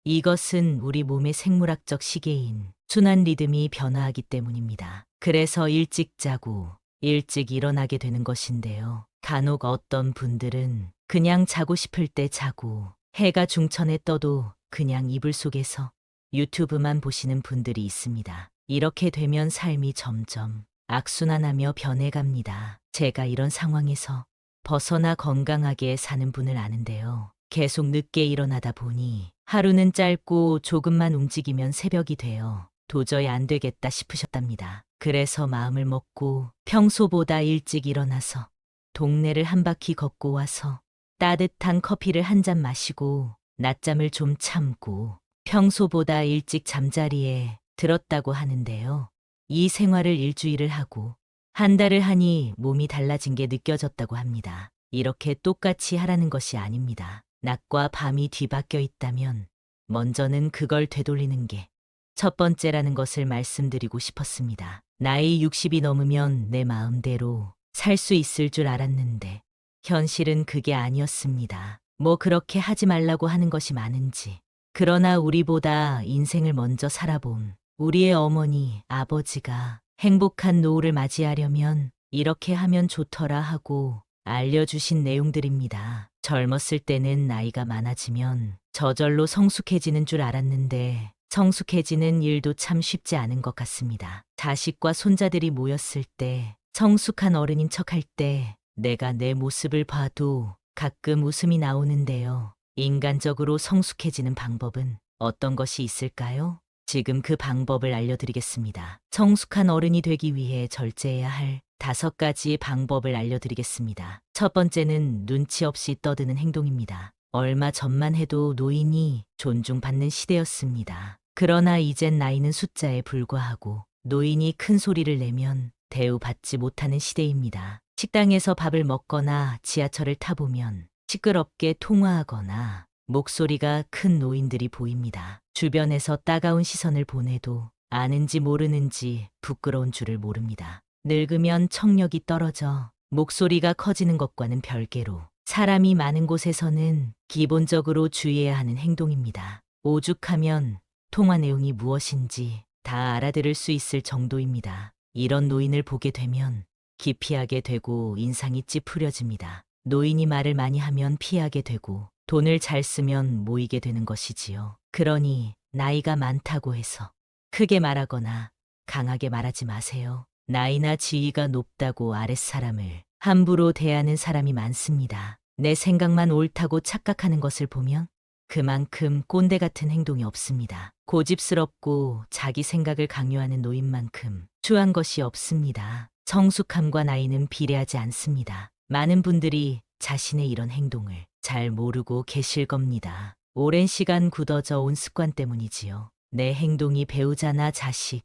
이것은 우리 몸의 생물학적 시계인 순환 리듬이 변화하기 때문입니다. 그래서 일찍 자고 일찍 일어나게 되는 것인데요. 간혹 어떤 분들은 그냥 자고 싶을 때 자고 해가 중천에 떠도 그냥 이불 속에서 유튜브만 보시는 분들이 있습니다. 이렇게 되면 삶이 점점 악순환하며 변해갑니다. 제가 이런 상황에서 벗어나 건강하게 사는 분을 아는데요. 계속 늦게 일어나다 보니 하루는 짧고 조금만 움직이면 새벽이 되어 도저히 안 되겠다 싶으셨답니다. 그래서 마음을 먹고 평소보다 일찍 일어나서 동네를 한 바퀴 걷고 와서 따뜻한 커피를 한 잔 마시고 낮잠을 좀 참고 평소보다 일찍 잠자리에 들었다고 하는데요. 이 생활을 일주일을 하고 한 달을 하니 몸이 달라진 게 느껴졌다고 합니다. 이렇게 똑같이 하라는 것이 아닙니다. 낮과 밤이 뒤바뀌어 있다면 먼저는 그걸 되돌리는 게 첫 번째라는 것을 말씀드리고 싶었습니다. 나이 60이 넘으면 내 마음대로 살 수 있을 줄 알았는데 현실은 그게 아니었습니다. 뭐 그렇게 하지 말라고 하는 것이 많은지. 그러나 우리보다 인생을 먼저 살아본 우리의 어머니, 아버지가 행복한 노후를 맞이하려면 이렇게 하면 좋더라 하고 알려주신 내용들입니다. 젊었을 때는 나이가 많아지면 저절로 성숙해지는 줄 알았는데 성숙해지는 일도 참 쉽지 않은 것 같습니다. 자식과 손자들이 모였을 때 성숙한 어른인 척할 때 내가 내 모습을 봐도 가끔 웃음이 나오는데요. 인간적으로 성숙해지는 방법은 어떤 것이 있을까요? 지금 그 방법을 알려드리겠습니다. 성숙한 어른이 되기 위해 절제해야 할 5가지 방법을 알려드리겠습니다. 첫 번째는 눈치 없이 떠드는 행동입니다. 얼마 전만 해도 노인이 존중받는 시대였습니다. 그러나 이젠 나이는 숫자에 불과하고 노인이 큰 소리를 내면 대우받지 못하는 시대입니다. 식당에서 밥을 먹거나 지하철을 타보면 시끄럽게 통화하거나 목소리가 큰 노인들이 보입니다. 주변에서 따가운 시선을 보내도 아는지 모르는지 부끄러운 줄을 모릅니다. 늙으면 청력이 떨어져 목소리가 커지는 것과는 별개로 사람이 많은 곳에서는 기본적으로 주의해야 하는 행동입니다. 오죽하면 통화 내용이 무엇인지 다 알아들을 수 있을 정도입니다. 이런 노인을 보게 되면 기피하게 되고 인상이 찌푸려집니다. 노인이 말을 많이 하면 피하게 되고 돈을 잘 쓰면 모이게 되는 것이지요. 그러니 나이가 많다고 해서 크게 말하거나 강하게 말하지 마세요. 나이나 지위가 높다고 아랫사람을 함부로 대하는 사람이 많습니다. 내 생각만 옳다고 착각하는 것을 보면 그만큼 꼰대 같은 행동이 없습니다. 고집스럽고 자기 생각을 강요하는 노인만큼 추한 것이 없습니다. 성숙함과 나이는 비례하지 않습니다. 많은 분들이 자신의 이런 행동을 잘 모르고 계실 겁니다. 오랜 시간 굳어져 온 습관 때문이지요. 내 행동이 배우자나 자식,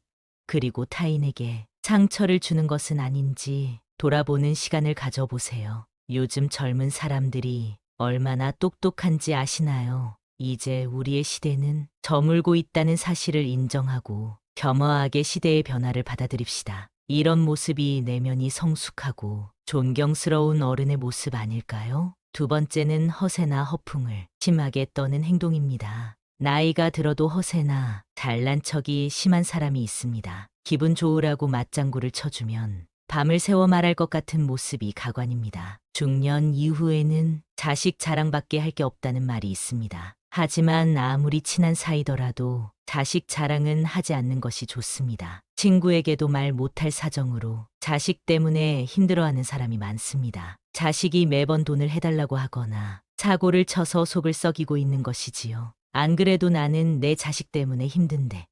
그리고 타인에게 상처를 주는 것은 아닌지 돌아보는 시간을 가져보세요. 요즘 젊은 사람들이 얼마나 똑똑한지 아시나요? 이제 우리의 시대는 저물고 있다는 사실을 인정하고 겸허하게 시대의 변화를 받아들입시다. 이런 모습이 내면이 성숙하고 존경스러운 어른의 모습 아닐까요? 두 번째는 허세나 허풍을 심하게 떠는 행동입니다. 나이가 들어도 허세나 잘난 척이 심한 사람이 있습니다. 기분 좋으라고 맞장구를 쳐주면 밤을 새워 말할 것 같은 모습이 가관입니다. 중년 이후에는 자식 자랑밖에 할 게 없다는 말이 있습니다. 하지만 아무리 친한 사이더라도 자식 자랑은 하지 않는 것이 좋습니다. 친구에게도 말 못할 사정으로 자식 때문에 힘들어하는 사람이 많습니다. 자식이 매번 돈을 해달라고 하거나 사고를 쳐서 속을 썩이고 있는 것이지요. 안 그래도 나는 내 자식 때문에 힘든데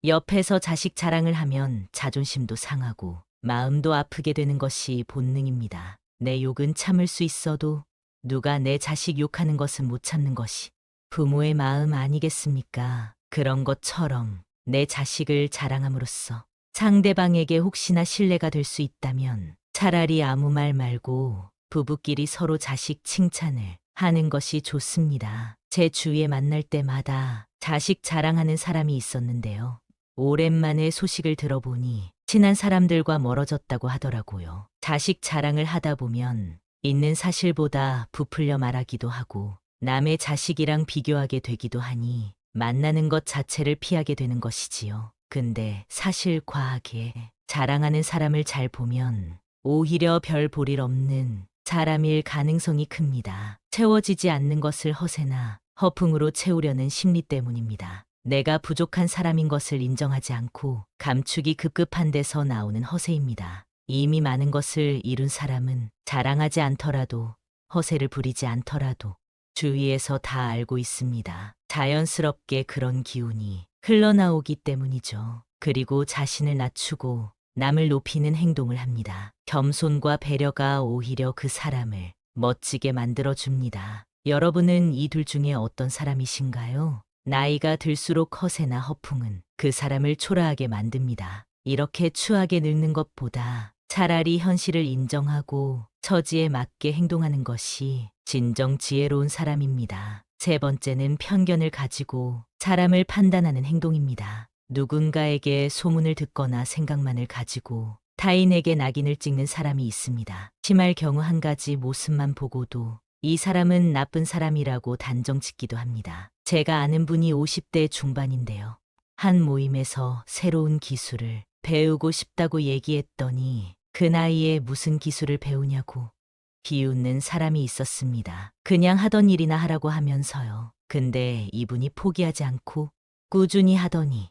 옆에서 자식 자랑을 하면 자존심도 상하고 마음도 아프게 되는 것이 본능입니다. 내 욕은 참을 수 있어도 누가 내 자식 욕하는 것은 못 참는 것이 부모의 마음 아니겠습니까? 그런 것처럼 내 자식을 자랑함으로써 상대방에게 혹시나 신뢰가 될 수 있다면 차라리 아무 말 말고 부부끼리 서로 자식 칭찬을 하는 것이 좋습니다. 제 주위에 만날 때마다 자식 자랑하는 사람이 있었는데요. 오랜만에 소식을 들어보니 친한 사람들과 멀어졌다고 하더라고요. 자식 자랑을 하다 보면 있는 사실보다 부풀려 말하기도 하고 남의 자식이랑 비교하게 되기도 하니 만나는 것 자체를 피하게 되는 것이지요. 근데 사실 과하게 자랑하는 사람을 잘 보면 오히려 별 볼 일 없는 사람일 가능성이 큽니다. 채워지지 않는 것을 허세나 허풍으로 채우려는 심리 때문입니다. 내가 부족한 사람인 것을 인정하지 않고 감추기 급급한 데서 나오는 허세입니다. 이미 많은 것을 이룬 사람은 자랑하지 않더라도 허세를 부리지 않더라도 주위에서 다 알고 있습니다. 자연스럽게 그런 기운이 흘러나오기 때문이죠. 그리고 자신을 낮추고 남을 높이는 행동을 합니다. 겸손과 배려가 오히려 그 사람을 멋지게 만들어줍니다. 여러분은 이 둘 중에 어떤 사람이신가요? 나이가 들수록 허세나 허풍은 그 사람을 초라하게 만듭니다. 이렇게 추하게 늙는 것보다 차라리 현실을 인정하고 처지에 맞게 행동하는 것이 진정 지혜로운 사람입니다. 세 번째는 편견을 가지고 사람을 판단하는 행동입니다. 누군가에게 소문을 듣거나 생각만을 가지고 타인에게 낙인을 찍는 사람이 있습니다. 심할 경우 한 가지 모습만 보고도 이 사람은 나쁜 사람이라고 단정 짓기도 합니다. 제가 아는 분이 50대 중반인데요. 한 모임에서 새로운 기술을 배우고 싶다고 얘기했더니 그 나이에 무슨 기술을 배우냐고 비웃는 사람이 있었습니다. 그냥 하던 일이나 하라고 하면서요. 근데 이분이 포기하지 않고 꾸준히 하더니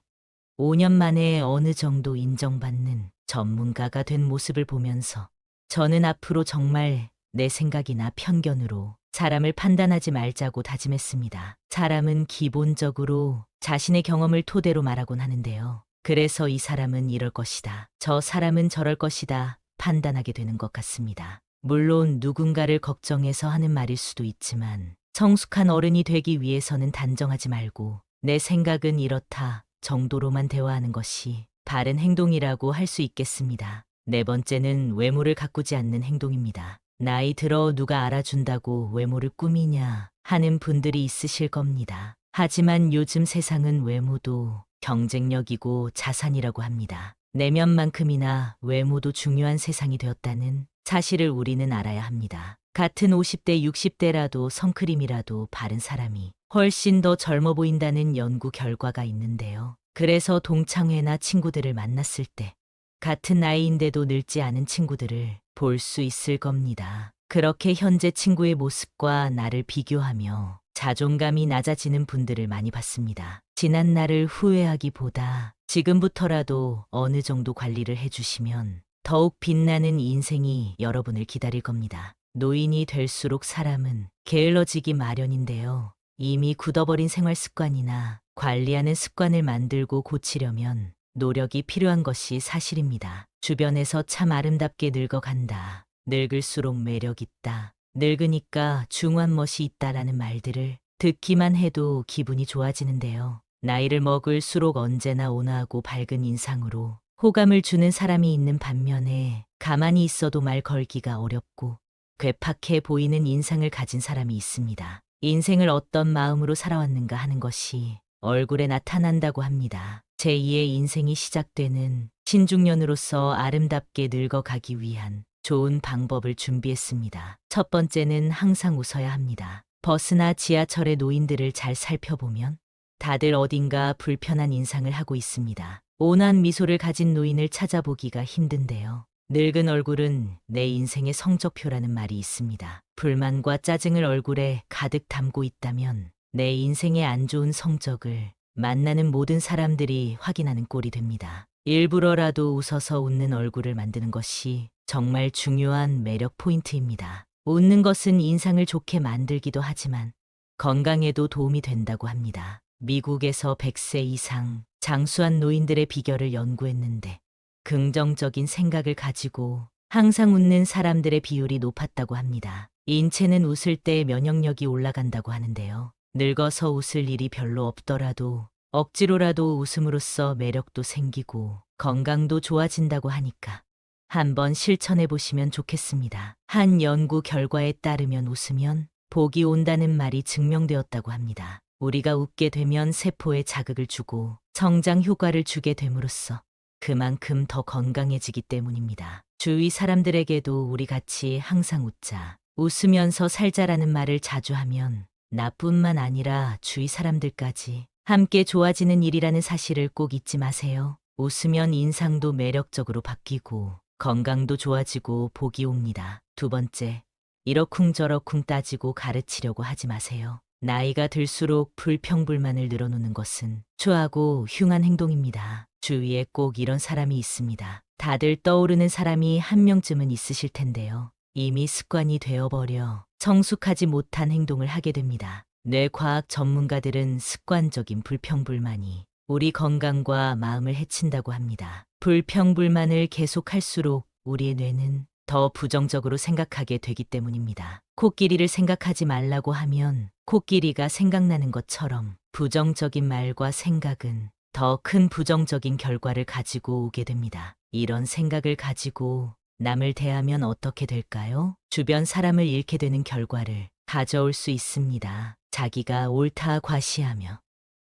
5년 만에 어느 정도 인정받는 전문가가 된 모습을 보면서 저는 앞으로 정말 내 생각이나 편견으로 사람을 판단하지 말자고 다짐했습니다. 사람은 기본적으로 자신의 경험을 토대로 말하곤 하는데요. 그래서 이 사람은 이럴 것이다, 저 사람은 저럴 것이다 판단하게 되는 것 같습니다. 물론 누군가를 걱정해서 하는 말일 수도 있지만 성숙한 어른이 되기 위해서는 단정하지 말고 내 생각은 이렇다 정도로만 대화하는 것이 바른 행동이라고 할 수 있겠습니다. 네 번째는 외모를 가꾸지 않는 행동입니다. 나이 들어 누가 알아준다고 외모를 꾸미냐 하는 분들이 있으실 겁니다. 하지만 요즘 세상은 외모도 경쟁력이고 자산이라고 합니다. 내면만큼이나 외모도 중요한 세상이 되었다는 사실을 우리는 알아야 합니다. 같은 50대, 60대라도 선크림이라도 바른 사람이 훨씬 더 젊어 보인다는 연구 결과가 있는데요. 그래서 동창회나 친구들을 만났을 때 같은 나이인데도 늙지 않은 친구들을 볼 수 있을 겁니다. 그렇게 현재 친구의 모습과 나를 비교하며 자존감이 낮아지는 분들을 많이 봤습니다. 지난 날을 후회하기보다 지금부터라도 어느 정도 관리를 해주시면 더욱 빛나는 인생이 여러분을 기다릴 겁니다. 노인이 될수록 사람은 게을러지기 마련인데요. 이미 굳어버린 생활 습관이나 관리하는 습관을 만들고 고치려면 노력이 필요한 것이 사실입니다. 주변에서 참 아름답게 늙어간다. 늙을수록 매력 있다. 늙으니까 중후한 멋이 있다라는 말들을 듣기만 해도 기분이 좋아지는데요. 나이를 먹을수록 언제나 온화하고 밝은 인상으로 호감을 주는 사람이 있는 반면에 가만히 있어도 말 걸기가 어렵고 괴팍해 보이는 인상을 가진 사람이 있습니다. 인생을 어떤 마음으로 살아왔는가 하는 것이 얼굴에 나타난다고 합니다. 제2의 인생이 시작되는 신중년으로서 아름답게 늙어가기 위한 좋은 방법을 준비했습니다. 첫 번째는 항상 웃어야 합니다. 버스나 지하철의 노인들을 잘 살펴보면 다들 어딘가 불편한 인상을 하고 있습니다. 온화한 미소를 가진 노인을 찾아보기가 힘든데요. 늙은 얼굴은 내 인생의 성적표라는 말이 있습니다. 불만과 짜증을 얼굴에 가득 담고 있다면 내 인생의 안 좋은 성적을 만나는 모든 사람들이 확인하는 꼴이 됩니다. 일부러라도 웃어서 웃는 얼굴을 만드는 것이 정말 중요한 매력 포인트입니다. 웃는 것은 인상을 좋게 만들기도 하지만 건강에도 도움이 된다고 합니다. 미국에서 100세 이상 장수한 노인들의 비결을 연구했는데 긍정적인 생각을 가지고 항상 웃는 사람들의 비율이 높았다고 합니다. 인체는 웃을 때 면역력이 올라간다고 하는데요. 늙어서 웃을 일이 별로 없더라도 억지로라도 웃음으로써 매력도 생기고 건강도 좋아진다고 하니까 한번 실천해 보시면 좋겠습니다. 한 연구 결과에 따르면 웃으면 복이 온다는 말이 증명되었다고 합니다. 우리가 웃게 되면 세포에 자극을 주고 성장 효과를 주게 됨으로써 그만큼 더 건강해지기 때문입니다. 주위 사람들에게도 우리 같이 항상 웃자, 웃으면서 살자라는 말을 자주 하면 나뿐만 아니라 주위 사람들까지 함께 좋아지는 일이라는 사실을 꼭 잊지 마세요. 웃으면 인상도 매력적으로 바뀌고 건강도 좋아지고 복이 옵니다. 두 번째, 이러쿵저러쿵 따지고 가르치려고 하지 마세요. 나이가 들수록 불평불만을 늘어놓는 것은 추하고 흉한 행동입니다. 주위에 꼭 이런 사람이 있습니다. 다들 떠오르는 사람이 한 명쯤은 있으실 텐데요. 이미 습관이 되어버려 성숙하지 못한 행동을 하게 됩니다. 뇌과학 전문가들은 습관적인 불평불만이 우리 건강과 마음을 해친다고 합니다. 불평불만을 계속할수록 우리의 뇌는 더 부정적으로 생각하게 되기 때문입니다. 코끼리를 생각하지 말라고 하면 코끼리가 생각나는 것처럼 부정적인 말과 생각은 더 큰 부정적인 결과를 가지고 오게 됩니다. 이런 생각을 가지고 남을 대하면 어떻게 될까요? 주변 사람을 잃게 되는 결과를 가져올 수 있습니다. 자기가 옳다 과시하며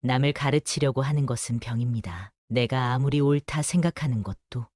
남을 가르치려고 하는 것은 병입니다. 내가 아무리 옳다 생각하는 것도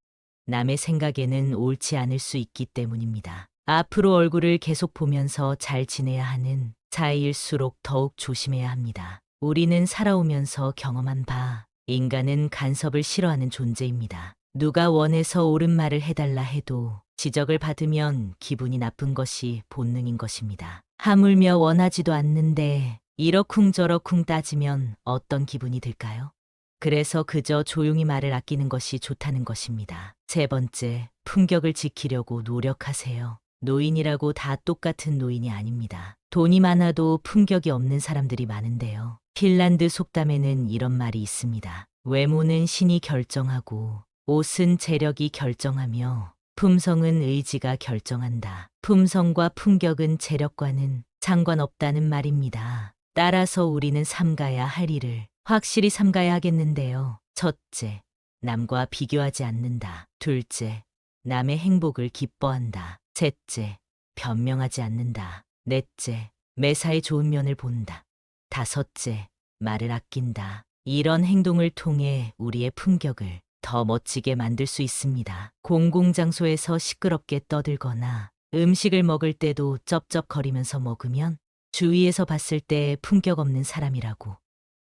남의 생각에는 옳지 않을 수 있기 때문입니다. 앞으로 얼굴을 계속 보면서 잘 지내야 하는 자일수록 더욱 조심해야 합니다. 우리는 살아오면서 경험한 바, 인간은 간섭을 싫어하는 존재입니다. 누가 원해서 옳은 말을 해달라 해도 지적을 받으면 기분이 나쁜 것이 본능인 것입니다. 하물며 원하지도 않는데 이러쿵저러쿵 따지면 어떤 기분이 들까요? 그래서 그저 조용히 말을 아끼는 것이 좋다는 것입니다. 세 번째, 품격을 지키려고 노력하세요. 노인이라고 다 똑같은 노인이 아닙니다. 돈이 많아도 품격이 없는 사람들이 많은데요. 핀란드 속담에는 이런 말이 있습니다. 외모는 신이 결정하고 옷은 재력이 결정하며 품성은 의지가 결정한다. 품성과 품격은 재력과는 상관없다는 말입니다. 따라서 우리는 삼가야 할 일을 확실히 삼가야 하겠는데요. 첫째, 남과 비교하지 않는다. 둘째, 남의 행복을 기뻐한다. 셋째, 변명하지 않는다. 넷째, 매사에 좋은 면을 본다. 다섯째, 말을 아낀다. 이런 행동을 통해 우리의 품격을 더 멋지게 만들 수 있습니다. 공공장소에서 시끄럽게 떠들거나 음식을 먹을 때도 쩝쩝거리면서 먹으면 주위에서 봤을 때 품격 없는 사람이라고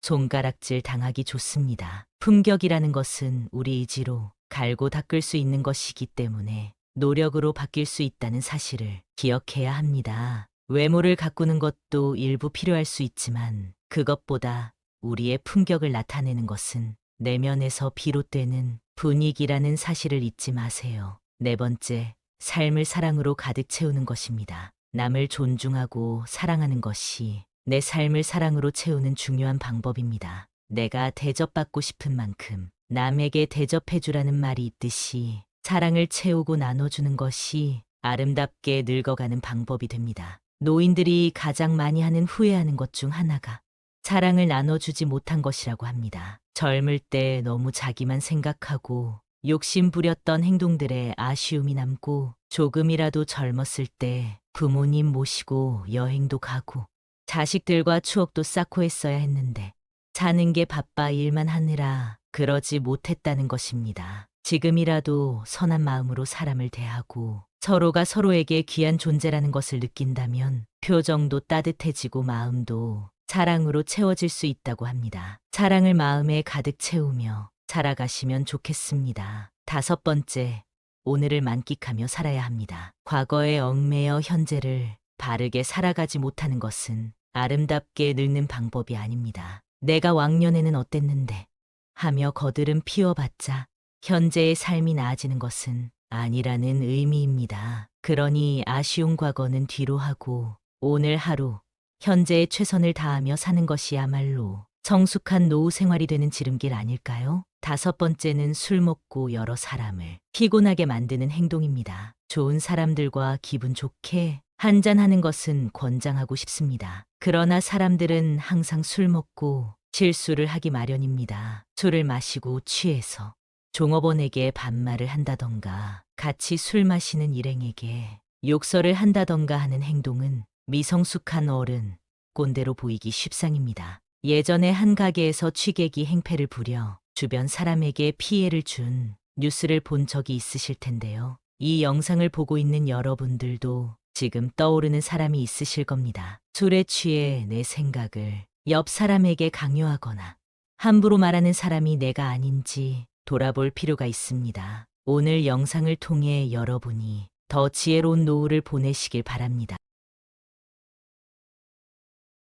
손가락질 당하기 좋습니다. 품격이라는 것은 우리 의지로 갈고 닦을 수 있는 것이기 때문에 노력으로 바뀔 수 있다는 사실을 기억해야 합니다. 외모를 가꾸는 것도 일부 필요할 수 있지만 그것보다 우리의 품격을 나타내는 것은 내면에서 비롯되는 분위기라는 사실을 잊지 마세요. 네 번째, 삶을 사랑으로 가득 채우는 것입니다. 남을 존중하고 사랑하는 것이 내 삶을 사랑으로 채우는 중요한 방법입니다. 내가 대접받고 싶은 만큼 남에게 대접해주라는 말이 있듯이 사랑을 채우고 나눠주는 것이 아름답게 늙어가는 방법이 됩니다. 노인들이 가장 많이 하는 후회하는 것 중 하나가 사랑을 나눠주지 못한 것이라고 합니다. 젊을 때 너무 자기만 생각하고 욕심 부렸던 행동들에 아쉬움이 남고 조금이라도 젊었을 때 부모님 모시고 여행도 가고 자식들과 추억도 쌓고 했어야 했는데 사는 게 바빠 일만 하느라 그러지 못했다는 것입니다. 지금이라도 선한 마음으로 사람을 대하고 서로가 서로에게 귀한 존재라는 것을 느낀다면 표정도 따뜻해지고 마음도 사랑으로 채워질 수 있다고 합니다. 사랑을 마음에 가득 채우며 살아가시면 좋겠습니다. 다섯 번째, 오늘을 만끽하며 살아야 합니다. 과거에 얽매여 현재를 바르게 살아가지 못하는 것은 아름답게 늙는 방법이 아닙니다. 내가 왕년에는 어땠는데 하며 거들은 피워봤자 현재의 삶이 나아지는 것은 아니라는 의미입니다. 그러니 아쉬운 과거는 뒤로 하고 오늘 하루 현재에 최선을 다하며 사는 것이야말로 성숙한 노후 생활이 되는 지름길 아닐까요? 다섯 번째는 술 먹고 여러 사람을 피곤하게 만드는 행동입니다. 좋은 사람들과 기분 좋게 한잔하는 것은 권장하고 싶습니다. 그러나 사람들은 항상 술 먹고 실수를 하기 마련입니다. 술을 마시고 취해서 종업원에게 반말을 한다던가 같이 술 마시는 일행에게 욕설을 한다던가 하는 행동은 미성숙한 어른, 꼰대로 보이기 십상입니다. 예전에 한 가게에서 취객이 행패를 부려 주변 사람에게 피해를 준 뉴스를 본 적이 있으실 텐데요. 이 영상을 보고 있는 여러분들도 지금 떠오르는 사람이 있으실 겁니다. 술에 취해 내 생각을 옆 사람에게 강요하거나 함부로 말하는 사람이 내가 아닌지 돌아볼 필요가 있습니다. 오늘 영상을 통해 여러분이 더 지혜로운 노후를 보내시길 바랍니다.